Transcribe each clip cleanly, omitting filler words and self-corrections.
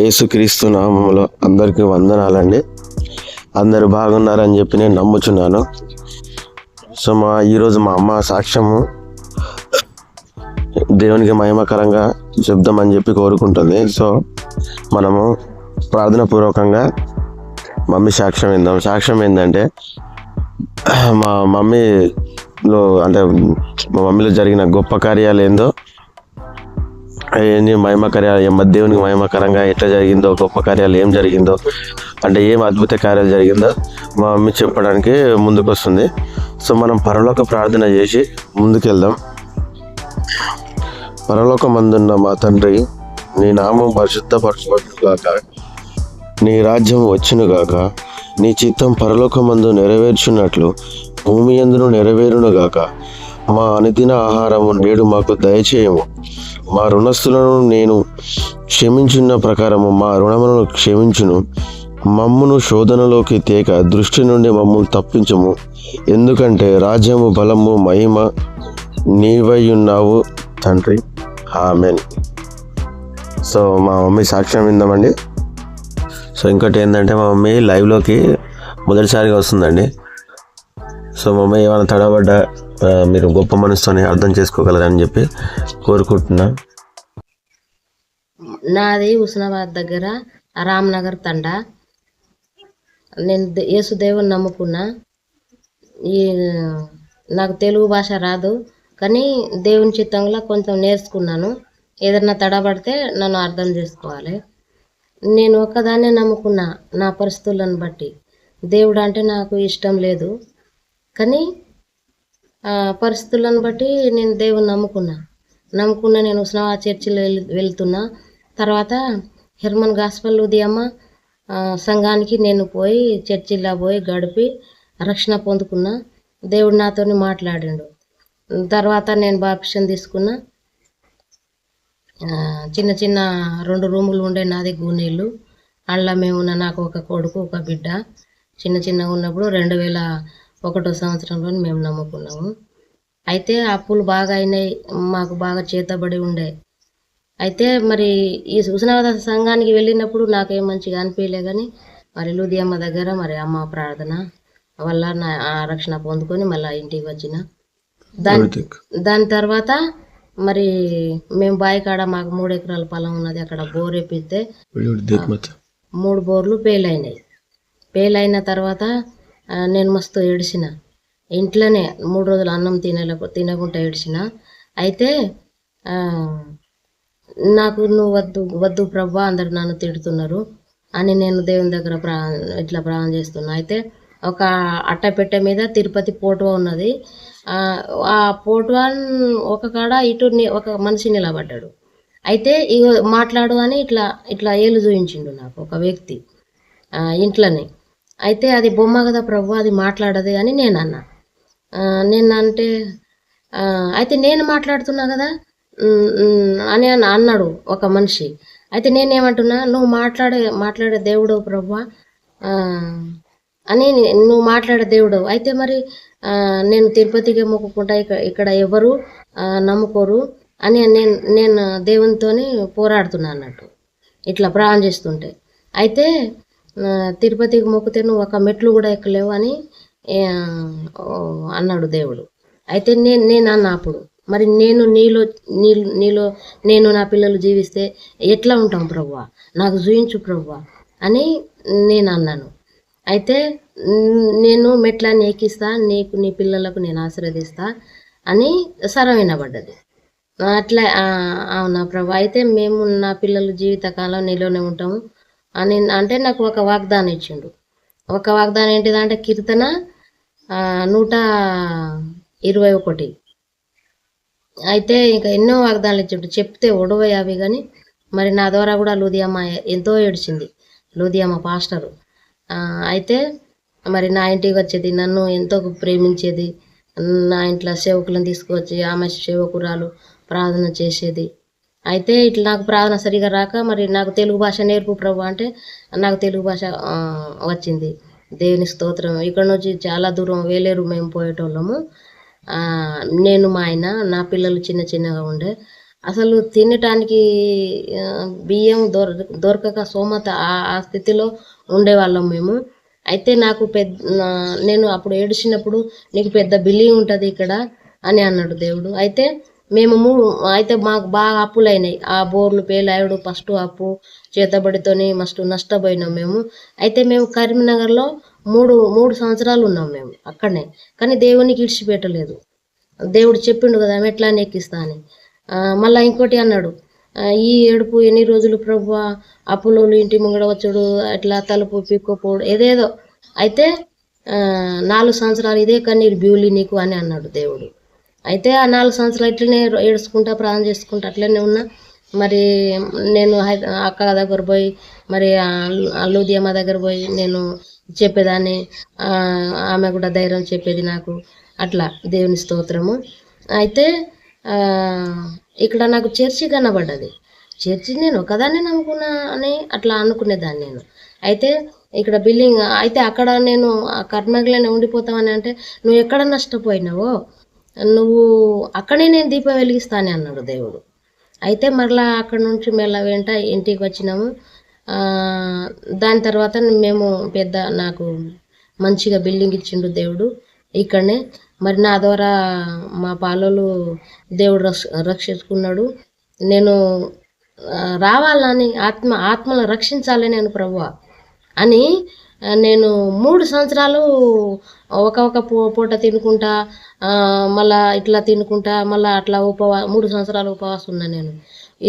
యేసుక్రీస్తు నామములో అందరికీ వందనాలండి. అందరు బాగున్నారని చెప్పి నేను నమ్ముచున్నాను. సో ఈరోజు మా అమ్మ సాక్ష్యము దేవునికి మహిమకరంగా చెప్దామని చెప్పి కోరుకుంటుంది. సో మనము ప్రార్థన పూర్వకంగా మమ్మీ సాక్ష్యం విందాం. సాక్ష్యం ఏంటంటే మా మమ్మీలో జరిగిన గొప్ప కార్యాలు ఏందో, ఏంటి మహిమ కార్యాలు, దేవునికి మహిమకరంగా ఎట్లా జరిగిందో, గొప్ప కార్యాలు ఏం జరిగిందో, అంటే ఏం అద్భుత కార్యాలు జరిగిందో మా మమ్మీ చెప్పడానికి ముందుకు వస్తుంది. సో మనం పరలోక ప్రార్థన చేసి ముందుకెళ్దాం. పరలోకమందున్న మా తండ్రి, నీ నామం పరిశుద్ధపరచబడునుగాక, నీ రాజ్యం వచ్చునుగాక, నీ చిత్తం పరలోకమందు నెరవేర్చున్నట్లు భూమి యందును నెరవేరునుగాక. మా అనుదిన ఆహారము నేడు మాకు దయచేయము. మా రుణస్థులను నేను క్షమించున్న ప్రకారము మా రుణములను క్షమించును. మమ్మును శోధనలోకి తేక దృష్టి నుండి మమ్మల్ని తప్పించము. ఎందుకంటే రాజ్యము, బలము, మహిమ నీవయ్యున్నావు తండ్రి. ఆమేన్. సో మా మమ్మీ సాక్ష్యం విందామండి. సో ఇంకోటి ఏంటంటే మా మమ్మీ లైవ్లోకి మొదటిసారిగా వస్తుందండి. సో మా మమ్మీ ఏమైనా తడబడ్డా మీరు గొప్ప మనసుతోని అర్థం చేసుకోగలరని చెప్పి కోరుకుంటున్నా. నాది హుస్నాబాద్ దగ్గర రామ్నగర్ తండా. నేను యేసుదేవుని నమ్ముకున్నా. నాకు తెలుగు భాష రాదు, కానీ దేవుని చిత్తంలో కొంచెం నేర్చుకున్నాను. ఏదన్నా తడబడితే నన్ను అర్థం చేసుకోవాలి. నేను ఒక్కదాన్నే నమ్ముకున్నా. నా పరిస్థితులను బట్టి దేవుడు అంటే నాకు ఇష్టం లేదు, కానీ పరిస్థితులను బట్టి నేను దేవుని నమ్ముకున్నా. నేను హుస్నాబాద్ చర్చిలో వెళ్తున్నా. తర్వాత హెర్మన్ గాస్పల్ ఉదయమ్మ సంఘానికి నేను పోయి చర్చిలో పోయి గడిపి రక్షణ పొందుకున్నా. దేవుడు నాతో మాట్లాడిండు. తర్వాత నేను బాప్టిజం తీసుకున్నా. చిన్న చిన్న 2 రూములు ఉండే నాది గూనీళ్ళు. అందులో మేమున్న నాకు ఒక కొడుకు, ఒక బిడ్డ. చిన్నగా ఉన్నప్పుడు 2001 సంవత్సరంలో మేము నమ్ముకున్నాము. అయితే అప్పులు బాగా అయినాయి, మాకు బాగా చేతబడి ఉండే. అయితే మరి ఈ హుస్నాబాద్ సంఘానికి వెళ్ళినప్పుడు నాకేం మంచిగా అనిపించలే, కానీ మరి లూదియమ్మ దగ్గర మరి అమ్మ ప్రార్థన వల్ల నా రక్షణ పొందుకొని మళ్ళీ ఇంటికి వచ్చిన. దాని తర్వాత మరి మేము బాయికాడ మాకు 3 ఎకరాల పొలం ఉన్నది. అక్కడ బోర్ వేపిస్తే 3 బోర్లు పేలైన తర్వాత నేను మస్తు ఏడిచిన. ఇంట్లోనే 3 రోజులు అన్నం తినకుండా ఏడిచిన. అయితే నాకు నువ్వు వద్దు ప్రభా, అందరు నన్ను తిడుతున్నారు అని నేను దేవుని దగ్గర ఇట్లా ప్రార్థన చేస్తున్నా. అయితే ఒక అట్టపెట్టె మీద తిరుపతి పోటువ ఉన్నది. ఆ పోటువ ఒక కాడ ఇటు ఒక మనిషి నిలబడ్డాడు. అయితే ఇక మాట్లాడు అని ఇట్లా ఏలు చూపించిండు నాకు ఒక వ్యక్తి ఇంట్లోనే. అయితే అది బొమ్మ కదా ప్రభు, అది మాట్లాడదు అని నేను అన్నా. అంటే అయితే నేను మాట్లాడుతున్నా కదా అని అన్నాడు ఒక మనిషి. అయితే నేనేమంటున్నా, నువ్వు మాట్లాడే దేవుడు ప్రభు అని, నువ్వు మాట్లాడే దేవుడు. అయితే మరి నేను తిరుపతికి మొక్కుకుంటా, ఇక్కడ ఎవరు నమ్ముకోరు అని నేను దేవునితోని పోరాడుతున్నా అన్నట్టు, ఇట్లా ప్రార్థన చేస్తుంటే. అయితే తిరుపతికి మొక్కితే నువ్వు ఒక మెట్లు కూడా ఎక్కలేవు అని అన్నాడు దేవుడు. అయితే నేను అన్నా అప్పుడు, మరి నేను నీలో నేను నా పిల్లలు జీవిస్తే ఎట్లా ఉంటాం ప్రభువా, నాకు చూయించు ప్రభువా అని నేను అన్నాను. అయితే నేను మెట్లని ఎక్కిస్తా, నీ పిల్లలకు నేను ఆశీర్వదిస్తా అని సరం వినబడ్డది. అట్లా అవునా ప్రభు, అయితే మేము నా పిల్లల జీవితకాలం నీలోనే ఉంటాము అని అంటే నాకు ఒక వాగ్దానం ఇచ్చిండు. ఒక వాగ్దానం ఏంటిదంటే కీర్తన 121. అయితే ఇంకా ఎన్నో వాగ్దానాలు ఇచ్చిండు, చెప్తే ఒడవై అవి. కానీ మరి నా ద్వారా కూడా లూదియమ్మ ఎంతో ఏడ్చింది, లూదియమ్మ పాస్టరు. అయితే మరి నా ఇంటికి వచ్చేది, నన్ను ఎంతో ప్రేమించేది. నా ఇంట్లో సేవకులను తీసుకువచ్చి ఆమె సేవకురాలు ప్రార్థన చేసేది. అయితే ఇట్లా నాకు ప్రార్థన సరిగా రాక మరి నాకు తెలుగు భాష నేర్పు ప్రభు అంటే నాకు తెలుగు భాష వచ్చింది. దేవుని స్తోత్రం. ఇక్కడ నుంచి చాలా దూరం వేలేరు మేము పోయేటోళ్ళము. నేను మా ఆయన, నా పిల్లలు చిన్నగా ఉండే. అసలు తినటానికి ఆ, బియ్యం దొరకక సోమత ఆ స్థితిలో ఉండేవాళ్ళం మేము. అయితే నాకు నేను అప్పుడు ఏడిచినప్పుడు నీకు పెద్ద బిల్లి ఉంటుంది ఇక్కడ అని అన్నాడు దేవుడు. అయితే మేము అయితే మాకు బాగా అప్పులు అయినాయి. ఆ బోర్లు పేలాయుడు ఫస్ట్ అప్పు చేతబడితోని మస్తు నష్టపోయినాం మేము. అయితే మేము కరీంనగర్లో మూడు మూడు సంవత్సరాలు ఉన్నాం మేము అక్కడనే. కానీ దేవునికి ఇడిచిపెట్టలేదు. దేవుడు చెప్పిండు కదా ఎట్లా ఎక్కిస్తా అని. మళ్ళీ ఇంకోటి అన్నాడు, ఈ ఏడుపు ఎన్ని రోజులు ప్రభువా, అప్పులోళ్ళు ఇంటి ముంగడ వచ్చాడు, అట్లా తలుపు పిక్కపోడు ఏదేదో. అయితే 4 సంవత్సరాలు ఇదే కన్నీరు బ్యూలి నీకు అని అన్నాడు దేవుడు. అయితే ఆ 4 సంవత్సరాలు ఇట్లనే ఏడుచుకుంటా ప్రార్థన చేసుకుంటా అట్లనే ఉన్నా. మరి నేను అక్క దగ్గర పోయి మరి లూదియమ్మ దగ్గర పోయి నేను చెప్పేదాన్ని. ఆమె కూడా ధైర్యం చెప్పేది నాకు. అట్లా దేవుని స్తోత్రము. అయితే ఇక్కడ నాకు చర్చి కనబడ్డది. చర్చి నేను ఒకదాన్ని నమ్ముకున్నా అని అట్లా అనుకునేదాన్ని నేను. అయితే ఇక్కడ బిల్డింగ్ అయితే అక్కడ నేను కర్నగర్లోనే ఉండిపోతామని అంటే, నువ్వు ఎక్కడ నష్టపోయినావో నువ్వు అక్కడే నేను దీపం వెలిగిస్తాను అన్నాడు దేవుడు. అయితే మరలా అక్కడ నుంచి మెల్ల వెంట ఇంటికి వచ్చినాము. దాని తర్వాత మేము నాకు మంచిగా బిల్డింగ్ ఇచ్చిండు దేవుడు ఇక్కడనే. మరి నా ద్వారా మా పాలలు దేవుడు రక్షించుకున్నాడు. నేను రావాలని ఆత్మను రక్షించాలి నేను ప్రభువా అని నేను 3 సంవత్సరాలు ఒక పూట తినుకుంటా, మళ్ళా ఇట్లా తినుకుంటా, మళ్ళీ అట్లా 3 సంవత్సరాలు ఉపవాసం ఉన్నా నేను.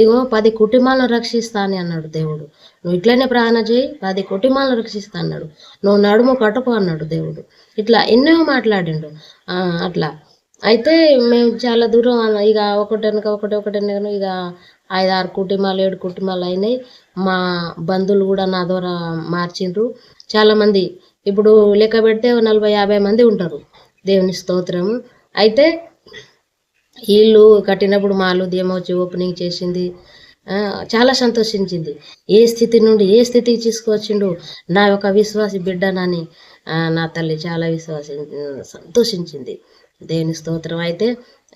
ఇగో 10 కుటుంబాలను రక్షిస్తా అని అన్నాడు దేవుడు. నువ్వు ఇట్లనే ప్రార్థన చేయి, 10 కుటుంబాలను రక్షిస్తా అన్నాడు. నువ్వు నడుము కట్టుకో అన్నాడు దేవుడు. ఇట్లా ఎన్నో మాట్లాడిండు. అట్లా అయితే మేము చాలా దూరం ఇక ఒకటెనక ఇక 5-6 కుటుంబాలు 7 కుటుంబాలు అయినాయి. మా బంధువులు కూడా నా ద్వారా మార్చిండ్రు చాలామంది. ఇప్పుడు లెక్క పెడితే 40-50 మంది ఉంటారు. దేవుని స్తోత్రము. అయితే ఇల్లు కట్టినప్పుడు మా లూదియమ్మ వచ్చి ఓపెనింగ్ చేసింది. చాలా సంతోషించింది. ఏ స్థితి నుండి ఏ స్థితికి తీసుకువచ్చిండు నా యొక్క విశ్వాసి బిడ్డనని నా తల్లి చాలా సంతోషించింది. దేవుని స్తోత్రం. అయితే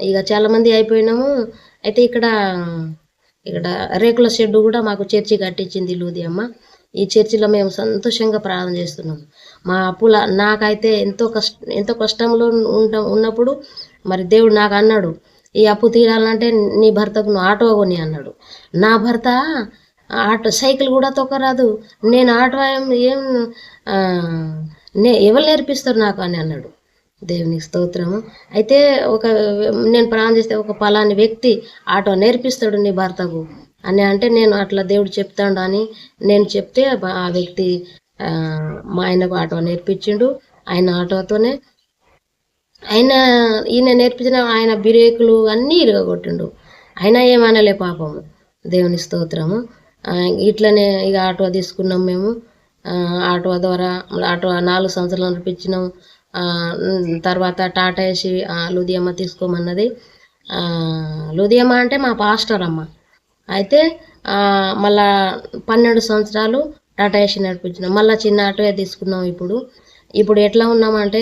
ఇక చాలామంది అయిపోయినాము. అయితే ఇక్కడ రేకుల షెడ్డు కూడా మాకు చర్చి కట్టించింది లూదియమ్మ. ఈ చర్చిలో మేము సంతోషంగా ప్రార్థన చేస్తున్నాము. మా అప్పుల నాకైతే ఎంతో కష్టంలో ఉన్నప్పుడు మరి దేవుడు నాకు అన్నాడు, ఈ అప్పు తీరాలంటే నీ భర్తకు నువ్వు ఆటో కొని అన్నాడు. నా భర్త సైకిల్ కూడా తొక్కరాదు, నేను ఆటో ఏం ఎవరు నేర్పిస్తారు నాకు అని అన్నాడు. దేవునికి స్తోత్రము. అయితే నేను ప్రార్థన చేస్తే ఒక పలాని వ్యక్తి ఆటో నేర్పిస్తాడు నీ భర్తకు అని అంటే, నేను అట్లా దేవుడు చెప్తాడు అని నేను చెప్తే ఆ వ్యక్తి మా ఆయనకు ఆటో నేర్పించిండు. ఆయన ఆటోతోనే ఈయన నేర్పించిన ఆయన బ్రేకులు అన్నీ ఇరగొట్టిండు. అయినా ఏమనలే పాపము. దేవుని స్తోత్రము. ఇట్లనే ఇక ఆటో తీసుకున్నాం మేము. ఆటో ద్వారా 4 సంవత్సరాలు నడిపించినాం. తర్వాత టాటా ఏసి లూదియమ్మ తీసుకోమన్నది. లూదియమ్మ అంటే మా పాస్టర్ అమ్మ. అయితే మళ్ళా 12 సంవత్సరాలు టాటా ఏసి నడిపించినాం. మళ్ళీ చిన్న ఆటోయే తీసుకున్నాం. ఇప్పుడు ఎట్లా ఉన్నామంటే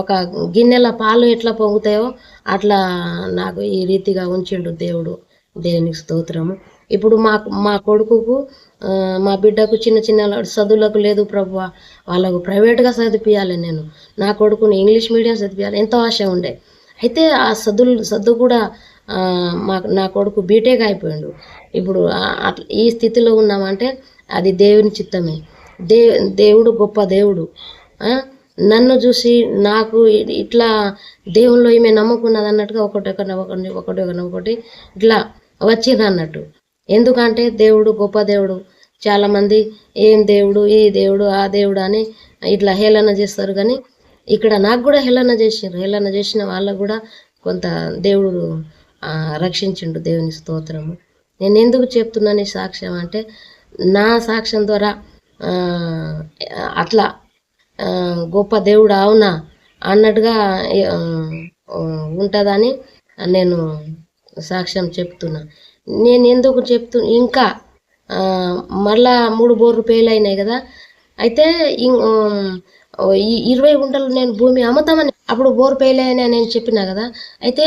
ఒక గిన్నెల పాలు ఎట్లా పొంగుతాయో అట్లా నాకు ఈ రీతిగా ఉంచిండు దేవుడు. దేవునికి స్తోత్రము. ఇప్పుడు మా కొడుకుకు మా బిడ్డకు చిన్న చదువులకు లేదు ప్రభువా, వాళ్ళకు ప్రైవేట్గా చదివించాలి. నేను నా కొడుకుని ఇంగ్లీష్ మీడియం చదివించాలి ఎంతో ఆశ ఉండే. అయితే ఆ చదువు కూడా నా కొడుకు బీటెక్ అయిపోయాడు. ఇప్పుడు ఈ స్థితిలో ఉన్నామంటే అది దేవుని చిత్తమే. దేవుడు గొప్ప దేవుడు. నన్ను చూసి నాకు ఇట్లా దేవుల్లో ఈమె నమ్ముకున్నది అన్నట్టుగా ఒకటి ఇట్లా వచ్చింది అన్నట్టు. ఎందుకంటే దేవుడు గొప్ప దేవుడు. చాలామంది ఏం దేవుడు, ఈ దేవుడు, ఆ దేవుడు అని ఇట్లా హేళన చేస్తారు. కానీ ఇక్కడ నాకు కూడా హేళన చేసిండ్రు. హేళన చేసిన వాళ్ళకు కూడా కొంత దేవుడు రక్షించిండు. దేవుని స్తోత్రము. నేను ఎందుకు చెప్తున్నాను ఈ సాక్ష్యం అంటే, నా సాక్ష్యం ద్వారా అట్లా గొప్ప దేవుడు అవునా అన్నట్టుగా ఉంటుందని నేను సాక్ష్యం చెప్తున్నా. నేను ఎందుకు ఇంకా మళ్ళా 3 బోర్లు ఫెయిల్ అయినాయి కదా. అయితే ఈ 20 గుంటలు నేను భూమి అమ్ముతామని అప్పుడు బోర్ పేలే అని నేను చెప్పినా కదా. అయితే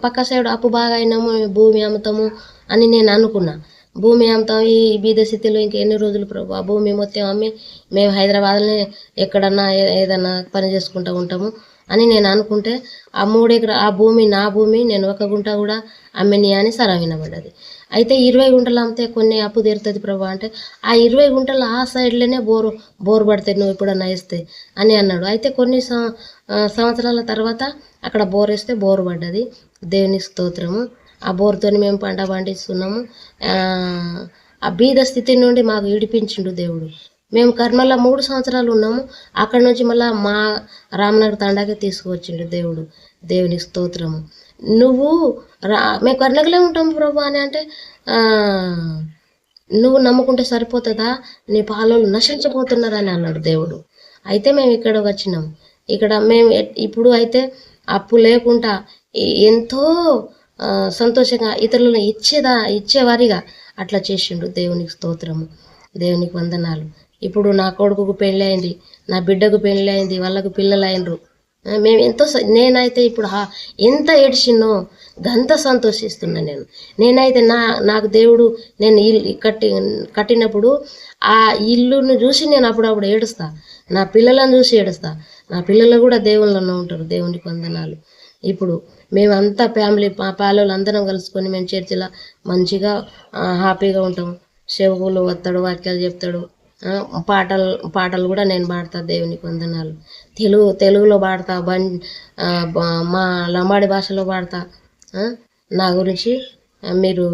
పక్క సైడ్ అప్పు బాగా అయినాము, భూమి అమ్ముతాము అని నేను అనుకున్నా. భూమి అమ్ముతాం ఈ బీద స్థితిలో ఇంకా ఎన్ని రోజులు ప్రభు, భూమి మొత్తం అమ్మి మేము హైదరాబాద్లోనే ఎక్కడన్నా ఏదన్నా పని చేసుకుంటూ ఉంటాము అని నేను అనుకుంటే ఆ 3 ఎకరాల ఆ భూమి నా భూమి, నేను 1 గుంట కూడా అమ్మిని అని సరం వినబడ్డది. అయితే 20 గుంటలు అమ్మితే కొన్ని అప్పు తీరుతుంది ప్రభు అంటే, ఆ 20 గుంటలు ఆ సైడ్లోనే బోర్ పడతాయి నువ్వు ఎప్పుడన్నా వేస్తే అని అన్నాడు. అయితే కొన్ని సంవత్సరాల తర్వాత అక్కడ బోర్ వేస్తే బోర్ పడ్డది. దేవుని స్తోత్రము. ఆ బోర్తో మేము పంట పండిస్తున్నాము. ఆ బీద స్థితి నుండి మాకు విడిపించిండు దేవుడు. మేము కర్నూలులో 3 సంవత్సరాలు ఉన్నాము. అక్కడ నుంచి మళ్ళీ మా రామనగర్ తండాకి తీసుకువచ్చిండు దేవుడు. దేవుని స్తోత్రము. నువ్వు మేము కర్నూలులో ఉంటాము ప్రభు అని అంటే, నువ్వు నమ్ముకుంటే సరిపోతుందా, నీ పాలోళ్ళు నశించబోతున్నారని అన్నాడు దేవుడు. అయితే మేము ఇక్కడ వచ్చినాం. ఇక్కడ మేము ఇప్పుడు అయితే అప్పు లేకుండా ఎంతో సంతోషంగా ఇతరులను ఇచ్చేవారిగా అట్లా చేసిండు. దేవునికి స్తోత్రము, దేవునికి వందనాలు. ఇప్పుడు నా కొడుకుకు పెళ్ళి అయింది, నా బిడ్డకు పెళ్ళి అయింది, వాళ్ళకు పిల్లలు అయినరు. మేము నేనైతే ఇప్పుడు ఎంత ఏడ్చినో గంత సంతోషిస్తున్నా. నేనైతే నాకు దేవుడు నేను ఇల్లు కట్టినప్పుడు ఆ ఇల్లును చూసి నేను అప్పుడప్పుడు ఏడుస్తా, నా పిల్లలను చూసి ఏడుస్తా. నా పిల్లలు కూడా దేవుళ్ళలో ఉంటారు. దేవునికి వందనాలు. ఇప్పుడు మేమంతా ఫ్యామిలీ మా పాలలు అందరం కలుసుకొని మేము చర్చిలో మంచిగా హ్యాపీగా ఉంటాం. సేవకులు వస్తాడు, వాక్యాలు చెప్తాడు, పాటలు కూడా నేను పాడతా. దేవునికి వందనాలు. తెలుగులో పాడతా, మా లంబాడి భాషలో పాడతా. నా గురించి మీరు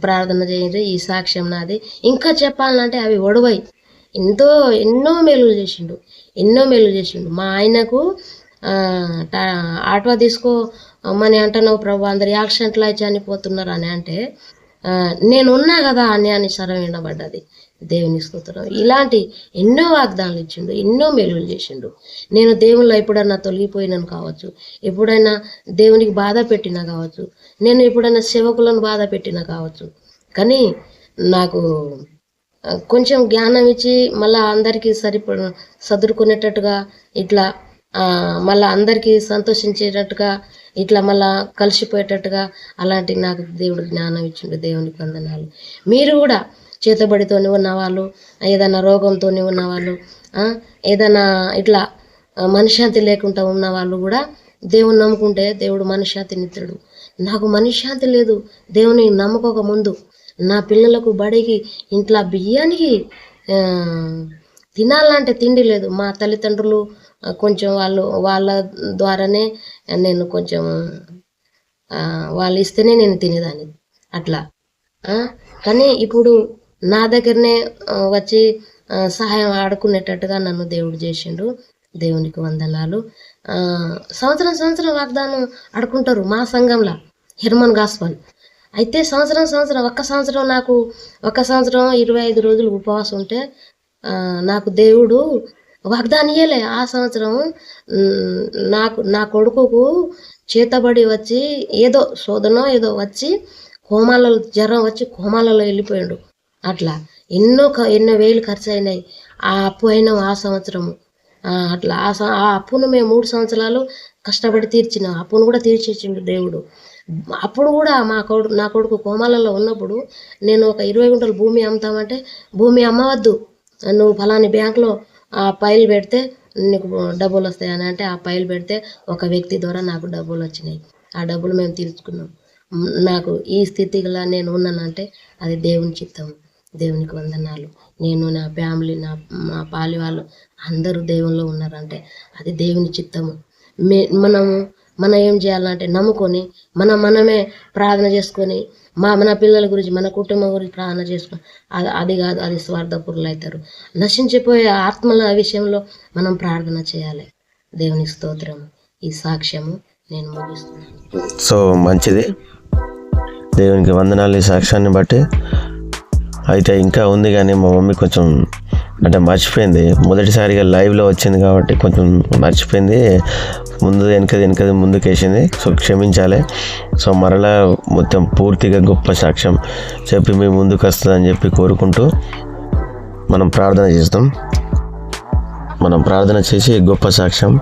ప్రార్థన చేయండి. ఈ సాక్ష్యం నాది. ఇంకా చెప్పాలంటే అవి ఒడవై ఎన్నో మేలులు చేసిండు. మా ఆయనకు ఆటో తీసుకోమని అంటున్నావు ప్రభు, అందరు యాక్సిడెంట్లు అయి చనిపోతున్నారు అని అంటే, నేనున్నా కదా అని సరం వినబడ్డది. దేవుని స్తోత్రం. ఇలాంటి ఎన్నో వాగ్దానాలు ఇచ్చిండు, ఎన్నో మేలులు చేసిండు. నేను దేవుళ్ళ ఎప్పుడన్నా తొలగిపోయినాను కావచ్చు, ఎప్పుడైనా దేవునికి బాధ పెట్టినా కావచ్చు, నేను ఎప్పుడైనా సేవకులను బాధ పెట్టినా కావచ్చు, కానీ నాకు కొంచెం జ్ఞానం ఇచ్చి మళ్ళీ అందరికీ సదురుకునేటట్టుగా ఇట్లా మళ్ళీ అందరికీ సంతోషించేటట్టుగా ఇట్లా మళ్ళా కలిసిపోయేటట్టుగా అలాంటి నాకు దేవుడు జ్ఞానం ఇచ్చిండు. దేవునికి వందనాలు. మీరు కూడా చేతబడితోని ఉన్నవాళ్ళు, ఏదైనా రోగంతో ఉన్నవాళ్ళు, ఏదైనా ఇట్లా మనశ్శాంతి లేకుండా ఉన్నవాళ్ళు కూడా దేవుని నమ్ముకుంటే దేవుడు మనశ్శాంతినిస్తాడు. నాకు మనశ్శాంతి లేదు దేవుని నమ్ముకోక ముందు. నా పిల్లలకు బడికి ఇంట్లో బియ్యానికి తినాలంటే తిండి లేదు. మా తల్లిదండ్రులు కొంచెం వాళ్ళ ద్వారానే నేను కొంచెం వాళ్ళు ఇస్తేనే నేను తినేదాన్ని అట్లా. కానీ ఇప్పుడు నా దగ్గరనే వచ్చి సహాయం ఆడుకునేటట్టుగా నన్ను దేవుడు చేసిండు. దేవునికి వందనాలు. సంవత్సరం వాగ్దానం ఆడుకుంటారు మా సంఘంలో, హెర్మన్ గాస్పల్. అయితే సంవత్సరం నాకు 25 రోజులు ఉపవాసం ఉంటే నాకు దేవుడు వాగ్దానం ఇయ్యలే. ఆ సంవత్సరం నా కొడుకుకు చేతబడి వచ్చి ఏదో శోధనో ఏదో వచ్చి జ్వరం వచ్చి కోమాలలో వెళ్ళిపోయాడు. అట్లా ఎన్నో వేలు ఖర్చు అయినాయి. ఆ అప్పు అయినా ఆ సంవత్సరము అట్లా ఆ అప్పును మేము 3 సంవత్సరాలు కష్టపడి తీర్చినాం. అప్పును కూడా తీర్చేసిండు దేవుడు. అప్పుడు కూడా నా కొడుకు కోమాలలో ఉన్నప్పుడు నేను ఒక 20 గుంటలు భూమి అమ్ముతామంటే, భూమి అమ్మవద్దు, నువ్వు ఫలాని బ్యాంకులో ఆ ఫైల్ పెడితే నీకు డబ్బులు వస్తాయి అని అంటే, ఆ ఫైల్ పెడితే ఒక వ్యక్తి ద్వారా నాకు డబ్బులు వచ్చినాయి. ఆ డబ్బులు మేము తీర్చుకున్నాం. నాకు ఈ స్థితిలో నేను ఉన్నానంటే అది దేవుని చిత్తము. దేవునికి వందనాలు. నేను, నా ఫ్యామిలీ, మా పాలి వాళ్ళు అందరూ దేవునిలో ఉన్నారంటే అది దేవుని చిత్తము. మనం ఏం చేయాలంటే నమ్ముకొని మనమే ప్రార్థన చేసుకొని మన పిల్లల గురించి, మన కుటుంబం గురించి ప్రార్థన చేసుకొని, అది కాదు, అది స్వార్థపరులు అవుతారు. నశించిపోయే ఆత్మల విషయంలో మనం ప్రార్థన చేయాలి. దేవుని స్తోత్రము. ఈ సాక్ష్యము నేను ముగిస్తున్నాను. సో మంచిది. దేవునికి వందనాలు ఈ సాక్ష్యాన్ని బట్టి. అయితే ఇంకా ఉంది కానీ మా మమ్మీ కొంచెం మర్చిపోయింది. మొదటిసారిగా లైవ్లో వచ్చింది కాబట్టి కొంచెం మర్చిపోయింది. వెనకది ముందుకేసింది. సో క్షమించాలి. సో మరలా మొత్తం పూర్తిగా గొప్ప సాక్ష్యం చెప్పి మీ ముందుకు వస్తుందని చెప్పి కోరుకుంటూ మనం ప్రార్థన చేస్తాం. మనం ప్రార్థన చేసి గొప్ప సాక్ష్యం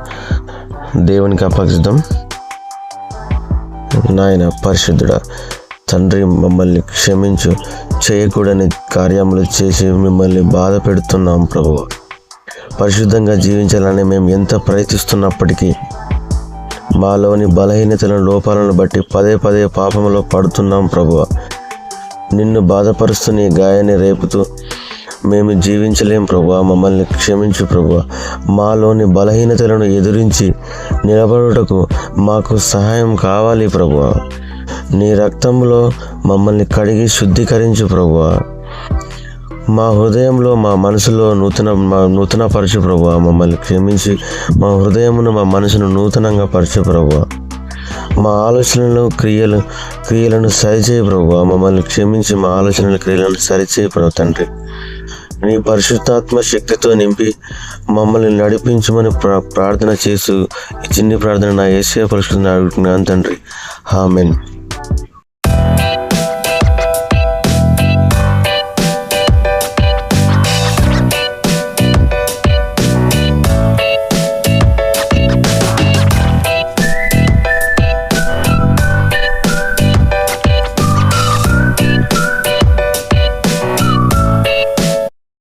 దేవునికి అప్పగిద్దాం. నాయన పరిశుద్ధుడా తండ్రి, మమ్మల్ని క్షమించు. చేయకూడని కార్యములు చేసి మిమ్మల్ని బాధ పెడుతున్నాం ప్రభువా. పరిశుద్ధంగా జీవించాలని మేము ఎంత ప్రయత్నిస్తున్నప్పటికీ మాలోని బలహీనతలను, లోపాలను బట్టి పదే పదే పాపంలో పడుతున్నాం ప్రభువా. నిన్ను బాధపరుస్తూ నీ గాయాన్ని రేపుతూ మేము జీవించలేం ప్రభువా. మమ్మల్ని క్షమించు ప్రభువా. మాలోని బలహీనతలను ఎదురించి నిలబడుటకు మాకు సహాయం కావాలి ప్రభువా. నీ రక్తంలో మమ్మల్ని కడిగి శుద్ధీకరించు ప్రభువా. మా హృదయంలో, మా మనసులో నూతన పరచు ప్రభువా. మమ్మల్ని క్షమించి మా హృదయమును, మా మనసును నూతనంగా పరచు ప్రభువా. మా ఆలోచనలను, క్రియలను సరిచేయి ప్రభువా. మమ్మల్ని క్షమించి మా ఆలోచనల క్రియలను సరిచేయి ప్రభు తండ్రి. నీ పరిశుద్ధాత్మ శక్తితో నింపి మమ్మల్ని నడిపించమని ప్రార్థన చేస్తూ ఈ చిన్ని ప్రార్థన నా యేసయ్య పరిశుద్ధ అడుగుతున్నాను తండ్రి. ఆమేన్.